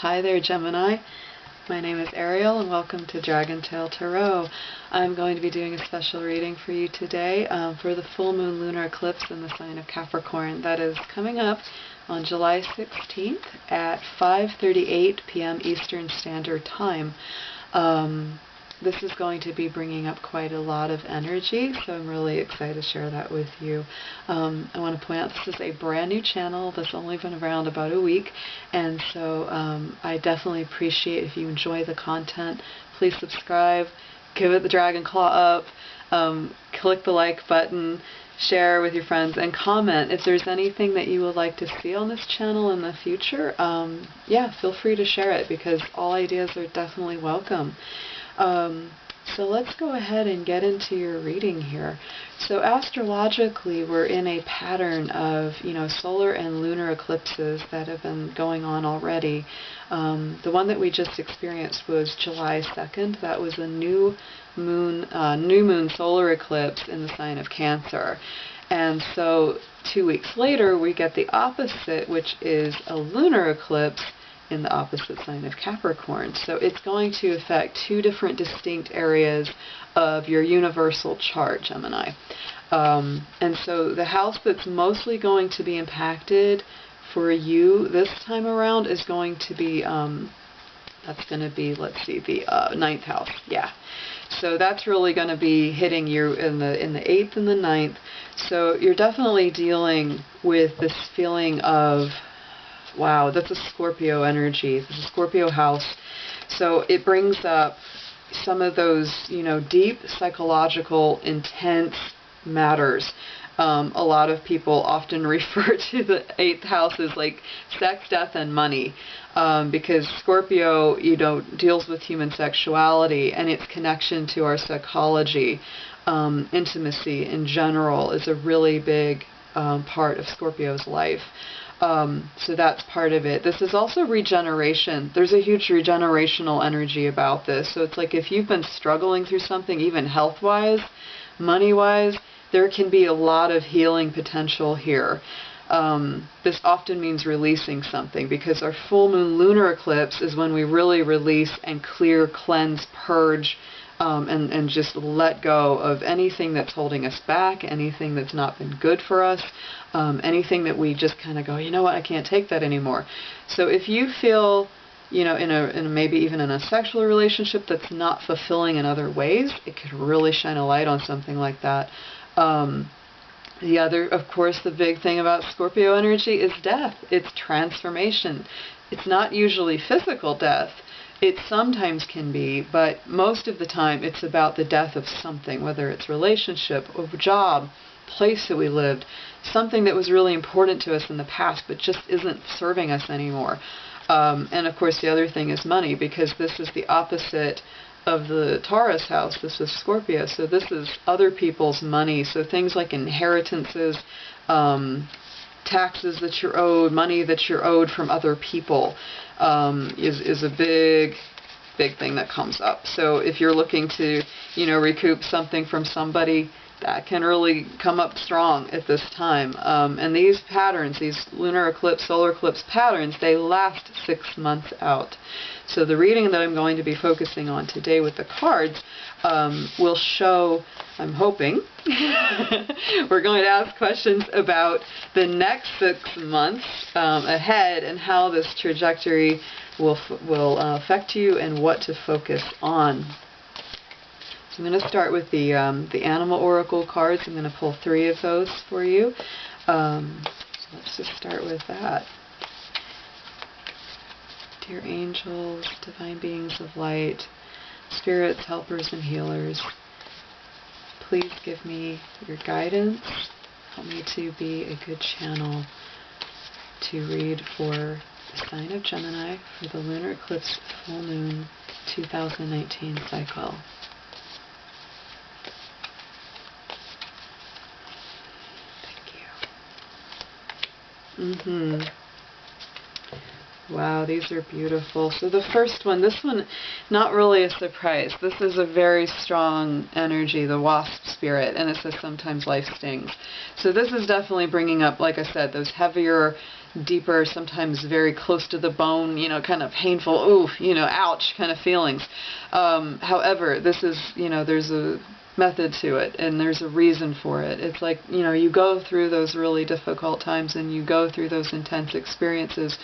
Hi there, Gemini. My name is Ariel and welcome to Dragon Tail Tarot. I'm going to be doing a special reading for you today for the full moon lunar eclipse in the sign of Capricorn. That is coming up on July 16th at 5:38 p.m. Eastern Standard Time. This is going to be bringing up quite a lot of energy, so I'm really excited to share that with you. I want to point out this is a brand new channel that's only been around about a week, and so I definitely appreciate if you enjoy the content. Please subscribe, give it the dragon claw up, click the like button, share with your friends, and comment if there's anything that you would like to see on this channel in the future. Yeah, feel free to share it because all ideas are definitely welcome. So let's go ahead and get into your reading here. So astrologically, we're in a pattern of, solar and lunar eclipses that have been going on already. The one that we just experienced was July 2nd. That was a new moon solar eclipse in the sign of Cancer. And so 2 weeks later, we get the opposite, which is a lunar eclipse in the opposite sign of Capricorn. So it's going to affect two different distinct areas of your universal chart, Gemini. And so the house that's mostly going to be impacted for you this time around is going to be, that's going to be, let's see, the 9th house. Yeah. So that's really going to be hitting you in the 8th and the 9th. So you're definitely dealing with this feeling of, wow, that's a Scorpio energy. This is a Scorpio house. So it brings up some of those, deep psychological, intense matters. A lot of people often refer to the 8th house as like sex, death, and money, because Scorpio, deals with human sexuality and its connection to our psychology. Intimacy in general is a really big part of Scorpio's life. So that's part of it. This is also regeneration. There's a huge regenerational energy about this. So it's like if you've been struggling through something, even health-wise, money-wise, there can be a lot of healing potential here. This often means releasing something because our full moon lunar eclipse is when we really release and clear, cleanse, purge, and just let go of anything that's holding us back, anything that's not been good for us, anything that we just kind of go, you know what, I can't take that anymore. So if you feel, in maybe even in a sexual relationship that's not fulfilling in other ways, it could really shine a light on something like that. The other, of course, the big thing about Scorpio energy is death. It's transformation. It's not usually physical death. It sometimes can be, but most of the time it's about the death of something, whether it's relationship, or job, place that we lived, something that was really important to us in the past but just isn't serving us anymore. And of course the other thing is money, because this is the opposite of the Taurus house. This is Scorpio, so this is other people's money. So things like inheritances, taxes that you're owed, money that you're owed from other people, is a big thing that comes up. So if you're looking to, recoup something from somebody, that can really come up strong at this time. And these patterns, these lunar eclipse, solar eclipse patterns, they last 6 months out. So the reading that I'm going to be focusing on today with the cards will show, I'm hoping, we're going to ask questions about the next 6 months ahead and how this trajectory will affect you and what to focus on. So I'm going to start with the animal oracle cards. I'm going to pull 3 of those for you. So let's just start with that. Dear angels, divine beings of light, spirits, helpers, and healers, please give me your guidance. Help me to be a good channel to read for the sign of Gemini for the lunar eclipse full moon 2019 cycle. Wow, these are beautiful. So the first one, this one, not really a surprise. This is a very strong energy, the wasp spirit, and it says sometimes life stings. So this is definitely bringing up, like I said, those heavier, deeper, sometimes very close to the bone, you know, kind of painful, oof, you know, ouch kind of feelings. However, this is, you know, there's a method to it, and there's a reason for it. It's like, you know, you go through those really difficult times, and you go through those intense experiences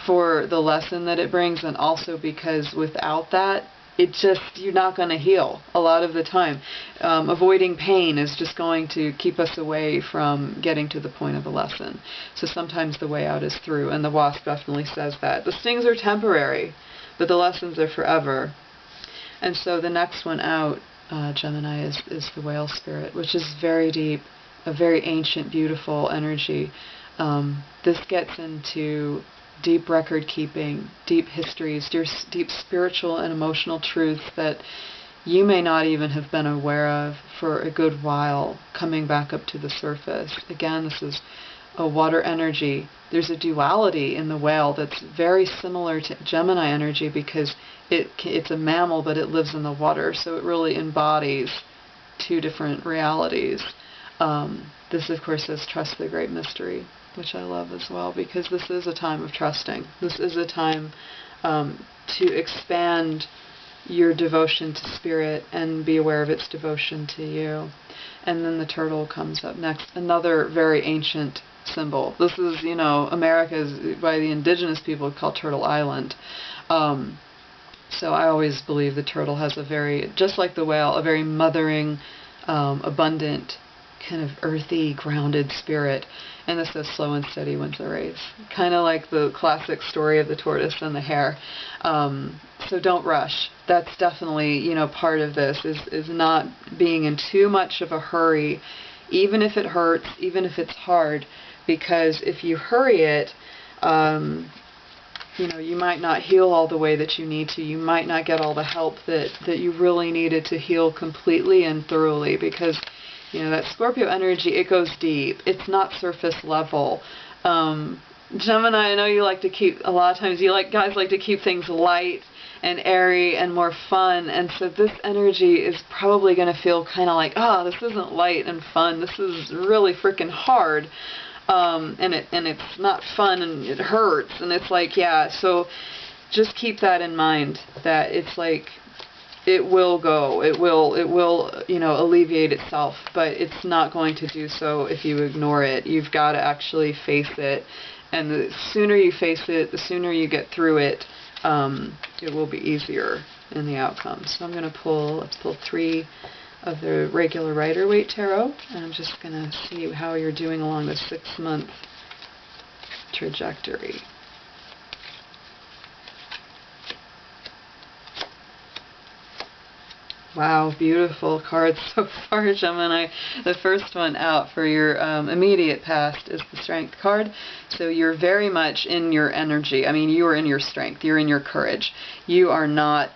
for the lesson that it brings, and also because without that, it just, you're not going to heal a lot of the time. Avoiding pain is just going to keep us away from getting to the point of a lesson. So sometimes the way out is through, and the wasp definitely says that. The stings are temporary, but the lessons are forever. And so the next one out, Gemini, is the whale spirit, which is very deep, a very ancient, beautiful energy. This gets into deep record keeping, deep histories, deep spiritual and emotional truth that you may not even have been aware of for a good while, coming back up to the surface. Again, this is a water energy. There's a duality in the whale that's very similar to Gemini energy, because it's a mammal, but it lives in the water, so it really embodies two different realities. This, of course, says trust the great mystery, which I love as well, because this is a time of trusting. This is a time to expand your devotion to spirit and be aware of its devotion to you. And then the turtle comes up next, another very ancient symbol. This is, you know, America's, by the indigenous people, called Turtle Island. So I always believe the turtle has a very, just like the whale, a very mothering, abundant, kind of earthy, grounded spirit. And this says slow and steady wins the race. Kind of like the classic story of the tortoise and the hare. So don't rush. That's definitely, you know, part of this is not being in too much of a hurry, even if it hurts, even if it's hard, because if you hurry it, you know, you might not heal all the way that you need to. You might not get all the help that you really needed to heal completely and thoroughly, because, you know, that Scorpio energy, it goes deep. It's not surface level. Gemini, I know you like to keep, a lot of times guys like to keep things light and airy and more fun, and so this energy is probably going to feel kind of like, oh, this isn't light and fun. This is really freaking hard. And it's not fun, and it hurts, and it's like, yeah, so just keep that in mind, that it's like, it will go, it will, you know, alleviate itself, but it's not going to do so if you ignore it. You've got to actually face it, and the sooner you face it, the sooner you get through it, it will be easier in the outcome. So I'm going to let's pull 3 of the regular Rider-Waite Tarot, and I'm just going to see how you're doing along the 6-month trajectory. Wow, beautiful cards so far, Gemini. The first one out for your immediate past is the Strength card. So you're very much in your energy. I mean, you are in your strength. You're in your courage. You're not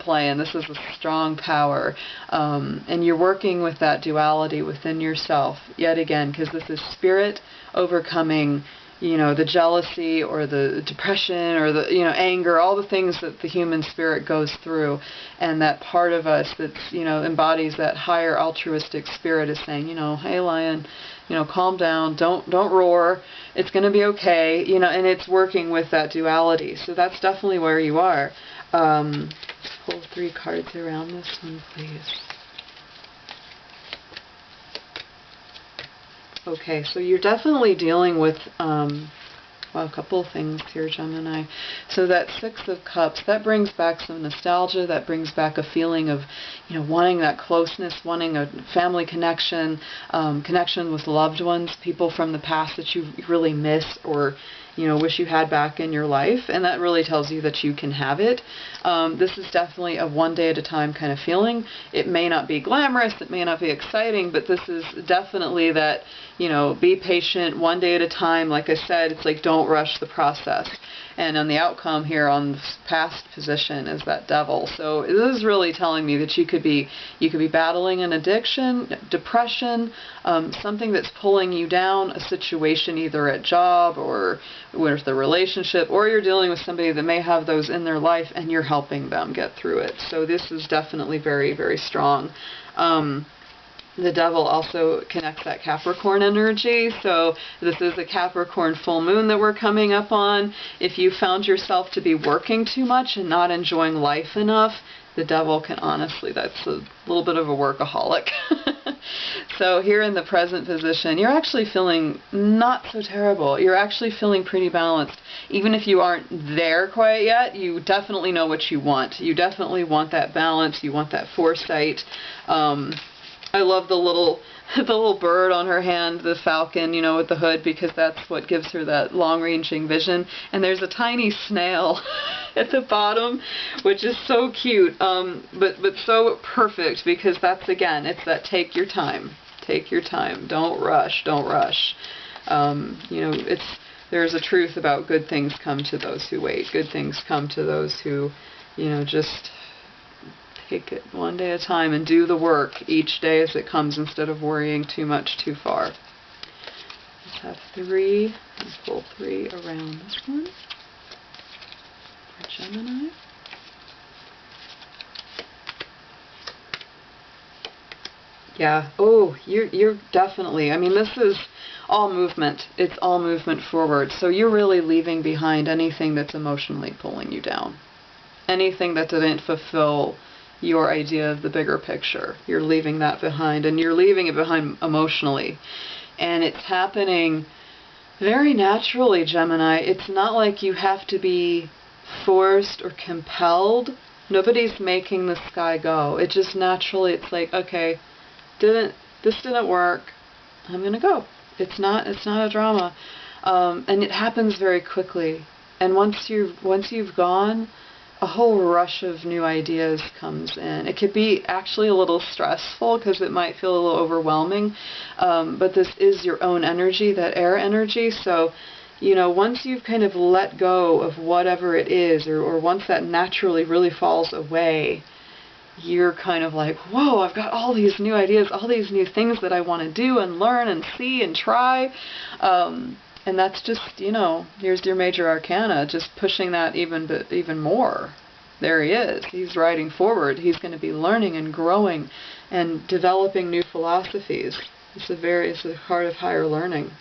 playing. This is a strong power. And you're working with that duality within yourself, yet again, because this is spirit overcoming, you know, the jealousy or the depression or the, you know, anger, all the things that the human spirit goes through. And that part of us that's, you know, embodies that higher altruistic spirit is saying, you know, hey, lion, you know, calm down, don't roar, it's going to be okay, you know, and it's working with that duality. So that's definitely where you are. Pull 3 cards around this one, please. Okay, so you're definitely dealing with, well, a couple of things here, Gemini. So that 6 of Cups, that brings back some nostalgia, that brings back a feeling of, you know, wanting that closeness, wanting a family connection, connection with loved ones, people from the past that you really miss or, you know, wish you had back in your life, and that really tells you that you can have it. This is definitely a one day at a time kind of feeling. It may not be glamorous, it may not be exciting, but this is definitely that, you know, be patient, one day at a time. Like I said, it's like, don't rush the process. And on the outcome here on this past position is that Devil. So this is really telling me that you could be battling an addiction, depression, something that's pulling you down, a situation either at job or with the relationship, or you're dealing with somebody that may have those in their life and you're helping them get through it. So this is definitely very, very strong. the devil also connects that Capricorn energy. So this is a Capricorn full moon that we're coming up on. If you found yourself to be working too much and not enjoying life enough, the devil can honestly, that's a little bit of a workaholic. So here in the present position, you're actually feeling not so terrible. You're actually feeling pretty balanced. Even if you aren't there quite yet, you definitely know what you want. You definitely want that balance. You want that foresight. I love the little bird on her hand, the falcon, you know, with the hood, because that's what gives her that long-ranging vision. And there's a tiny snail at the bottom, which is so cute, but so perfect, because that's, again, it's that take your time. Take your time. Don't rush. Don't rush. You know, there's a truth about good things come to those who wait. Good things come to those who, you know, just take it one day at a time and do the work each day as it comes instead of worrying too much too far. Let's have 3 and pull 3 around this one for Gemini. Yeah. Oh, you're definitely, I mean, this is all movement. It's all movement forward. So you're really leaving behind anything that's emotionally pulling you down. Anything that didn't fulfill your idea of the bigger picture. You're leaving that behind, and you're leaving it behind emotionally. And it's happening very naturally, Gemini. It's not like you have to be forced or compelled. Nobody's making the sky go. It just naturally, it's like, okay, this didn't work. I'm gonna go. It's not a drama. And it happens very quickly. And once you've gone, a whole rush of new ideas comes in. It could be actually a little stressful because it might feel a little overwhelming, but this is your own energy, that air energy. So, you know, once you've kind of let go of whatever it is, or once that naturally really falls away, you're kind of like, whoa, I've got all these new ideas, all these new things that I want to do and learn and see and try. And that's just, you know, here's your major arcana, just pushing that even more. There he is. He's riding forward. He's going to be learning and growing and developing new philosophies. It's the heart of higher learning.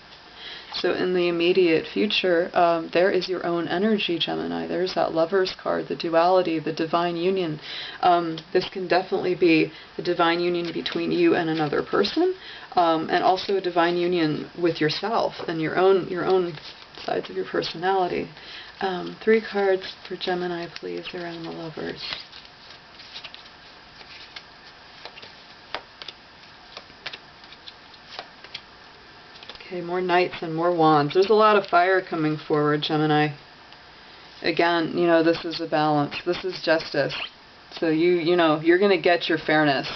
So in the immediate future, there is your own energy, Gemini. There's that Lover's card, the duality, the divine union. This can definitely be the divine union between you and another person, and also a divine union with yourself and your own sides of your personality. 3 cards for Gemini, please, around the Lovers. Okay, more Knights and more Wands. There's a lot of fire coming forward, Gemini. Again, you know, this is a balance. This is justice. So you know, you're going to get your fairness,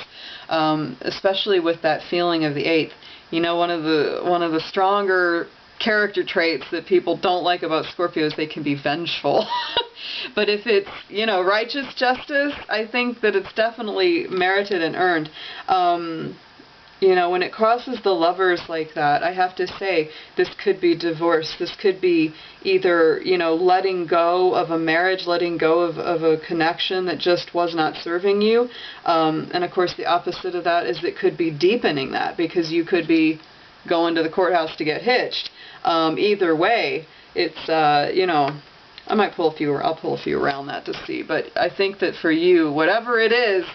especially with that feeling of the 8th. You know, one of the stronger character traits that people don't like about Scorpios, they can be vengeful. But if it's, you know, righteous justice, I think that it's definitely merited and earned. You know, when it crosses the Lovers like that, I have to say, this could be divorce. This could be either, you know, letting go of a marriage, letting go of a connection that just was not serving you. And of course, the opposite of that is it could be deepening that, because you could be going to the courthouse to get hitched. Either way, it's, you know, I'll pull a few around that to see. But I think that for you, whatever it is,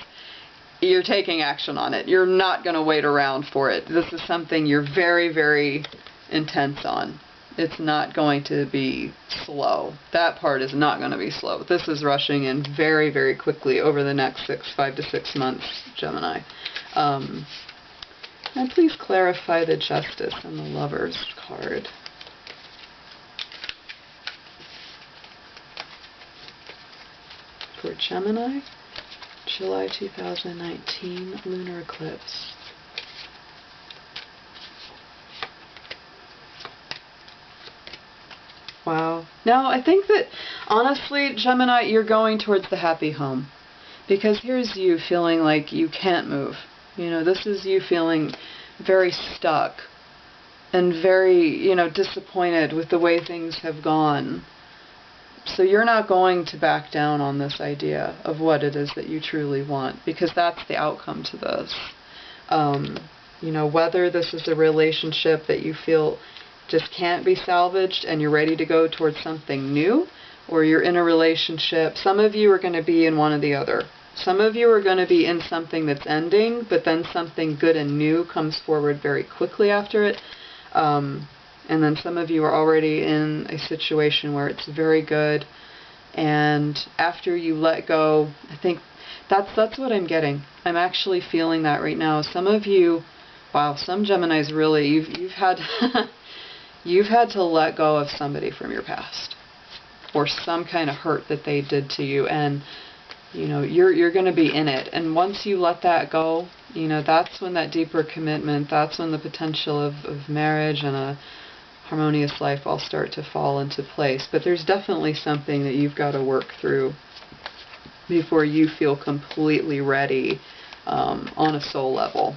you're taking action on it. You're not going to wait around for it. This is something you're very, very intense on. It's not going to be slow. That part is not going to be slow. This is rushing in very, very quickly over the next 5 to 6 months, Gemini. And please clarify the Justice and the Lovers card. For Gemini, July 2019 Lunar Eclipse. Wow. Now, I think that, honestly, Gemini, you're going towards the happy home. Because here's you feeling like you can't move. You know, this is you feeling very stuck and very, you know, disappointed with the way things have gone. So you're not going to back down on this idea of what it is that you truly want, because that's the outcome to this. You know, whether this is a relationship that you feel just can't be salvaged and you're ready to go towards something new, or you're in a relationship. Some of you are going to be in one or the other. Some of you are going to be in something that's ending, but then something good and new comes forward very quickly after it. And then some of you are already in a situation where it's very good, and after you let go, I think that's what I'm getting. I'm actually feeling that right now. Some of you, wow, some Geminis really, you've had you've had to let go of somebody from your past, or some kind of hurt that they did to you, and you know, you're going to be in it. And once you let that go, you know, that's when that deeper commitment, that's when the potential of marriage and a harmonious life all start to fall into place. But there's definitely something that you've got to work through before you feel completely ready on a soul level.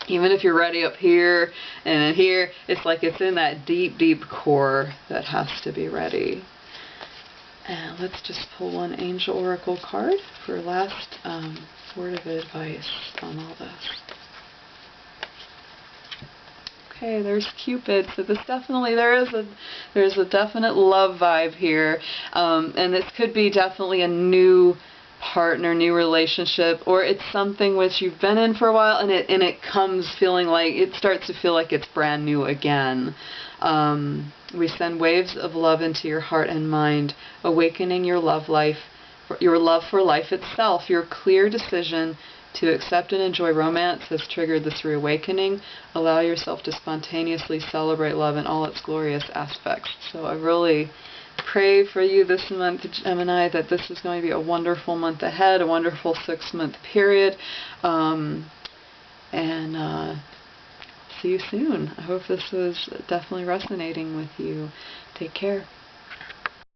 Even if you're ready up here and in here, it's like it's in that deep, deep core that has to be ready. And let's just pull one Angel Oracle card for last word of advice on all this. Okay, there's Cupid. So this definitely, there's a definite love vibe here, and this could be definitely a new partner, new relationship, or it's something which you've been in for a while, and it comes feeling like, it starts to feel like it's brand new again. We send waves of love into your heart and mind, awakening your love life, your love for life itself. Your clear decision to accept and enjoy romance has triggered this reawakening. Allow yourself to spontaneously celebrate love in all its glorious aspects. So I really pray for you this month, Gemini, that this is going to be a wonderful month ahead, a wonderful 6-month period. See you soon. I hope this was definitely resonating with you. Take care.